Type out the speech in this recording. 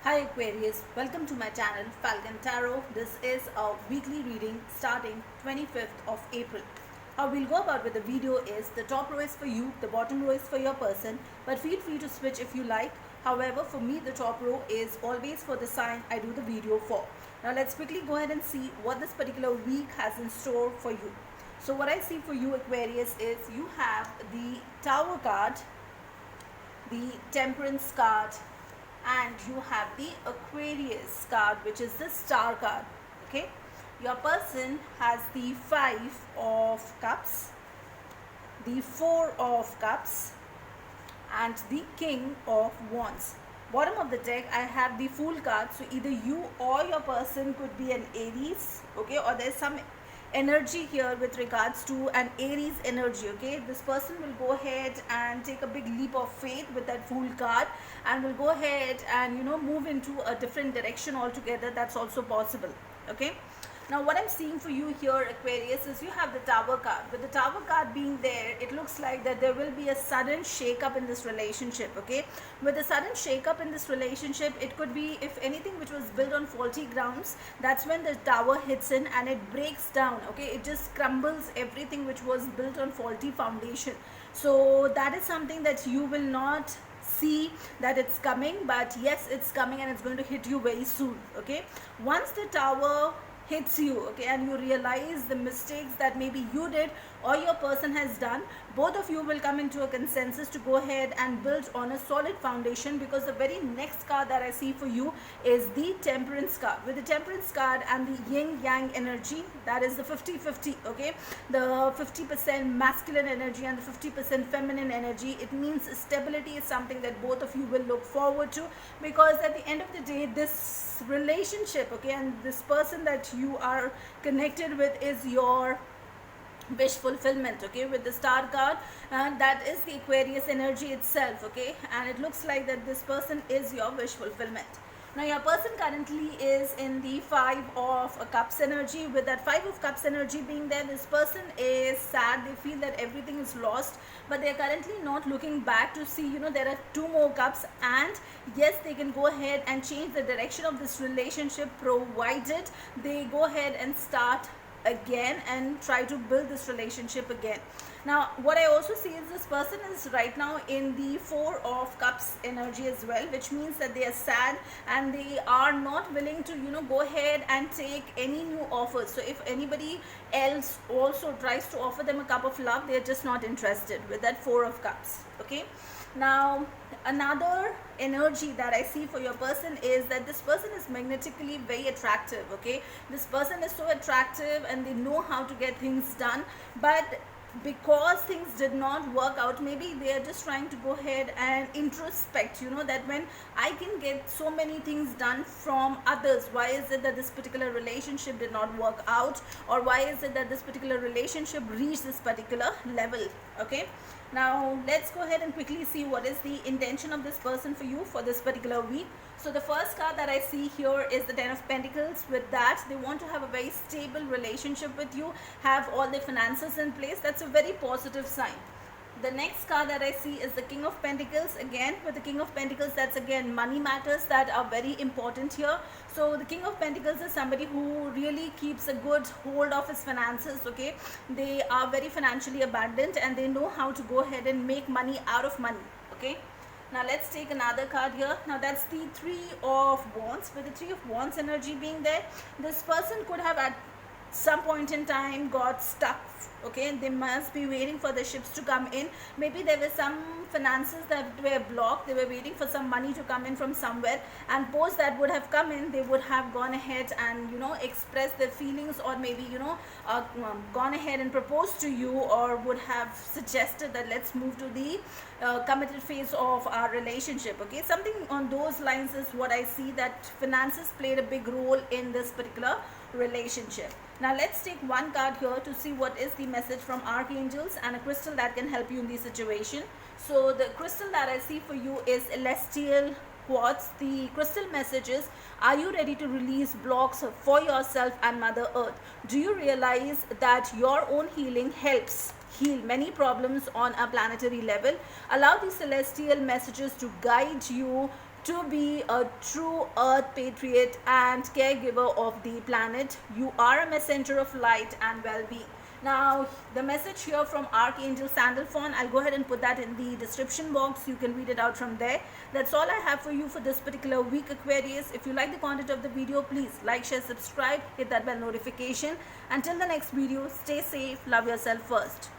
Hi Aquarius, welcome to my channel Falcon Tarot. This is a weekly reading starting 25th of April. How we'll go about with the video is the top row is for you, the bottom row is for your person, but feel free to switch if you like. However, for me the top row is always for the sign I do the video for. Now let's quickly go ahead and see what this particular week has in store for you. So what I see for you Aquarius is you have the Tower card, the Temperance card, and you have the Aquarius card, which is the Star card. Okay, your person has the 5 of Cups, the 4 of Cups, and the King of Wands. Bottom of the deck I have the Fool card, so either you or your person could be an Aries, okay, or there's some energy here with regards to an Aries energy. Okay, this person will go ahead and take a big leap of faith with that Fool card and will go ahead and move into a different direction altogether. That's also possible. Okay, now what I'm seeing for you here Aquarius is you have the Tower card. With the Tower card being there, it looks like that there will be a sudden shake up in this relationship. Okay, with a sudden shake up in this relationship, it could be, if anything which was built on faulty grounds, that's when the Tower hits in and it breaks down. Okay, it just crumbles everything which was built on faulty foundation. So that is something that you will not see that it's coming, but yes, it's coming and it's going to hit you very soon. Okay, once the Tower hits you, okay, and you realize the mistakes that maybe you did or your person has done, both of you will come into a consensus to go ahead and build on a solid foundation, because the very next card that I see for you is the Temperance card. With the Temperance card and the yin yang energy, that is the 50-50. Okay, the 50% masculine energy and the 50% feminine energy, it means stability is something that both of you will look forward to, because at the end of the day, this relationship, okay, and this person that you are connected with is your wish fulfillment. Okay, with the Star card, that is the Aquarius energy itself. Okay, and it looks like that this person is your wish fulfillment. Now your person currently is in the 5 of Cups energy. With that 5 of Cups energy being there, this person is sad. They feel that everything is lost, but they are currently not looking back to see, there are 2 more cups, and yes, they can go ahead and change the direction of this relationship, provided they go ahead and start again and try to build this relationship again. Now what I also see is this person is right now in the 4 of Cups energy as well, which means that they are sad and they are not willing to go ahead and take any new offers. So if anybody else also tries to offer them a cup of love, they are just not interested with that 4 of Cups. Okay, now another energy that I see for your person is that this person is magnetically very attractive. Okay, this person is so attractive and they know how to get things done, but because things did not work out, maybe they are just trying to go ahead and introspect, that when I can get so many things done from others, why is it that this particular relationship did not work out, or why is it that this particular relationship reached this particular level. Okay, now let's go ahead and quickly see what is the intention of this person for you for this particular week. So the first card that I see here is the 10 of Pentacles. With that, they want to have a very stable relationship with you, have all their finances in place. That's a very positive sign. The next card that I see is the King of Pentacles. Again, with the King of Pentacles, that's again money matters that are very important here. So the King of Pentacles is somebody who really keeps a good hold of his finances. Okay, they are very financially abundant and they know how to go ahead and make money out of money. Okay, now let's take another card here. Now that's the 3 of Wands. With the 3 of Wands energy being there, this person could have at some point in time got stuck. Okay, they must be waiting for the ships to come in. Maybe there were some finances that were blocked. They were waiting for some money to come in from somewhere, and post that would have come in, they would have gone ahead and expressed their feelings, or maybe gone ahead and proposed to you, or would have suggested that let's move to the committed phase of our relationship. Okay, something on those lines is what I see, that finances played a big role in this particular relationship. Now let's take one card here to see what is the message from archangels and a crystal that can help you in this situation. So the crystal that I see for you is celestial quartz. The crystal message is, are you ready to release blocks for yourself and Mother Earth? Do you realize that your own healing helps heal many problems on a planetary level? Allow the celestial messages to guide you to be a true earth patriot and caregiver of the planet. You are a messenger of light and well-being. Now, the message here from Archangel Sandalphon, I'll go ahead and put that in the description box. You can read it out from there. That's all I have for you for this particular week, Aquarius. If you like the content of the video, please like, share, subscribe, hit that bell notification. Until the next video, stay safe, love yourself first.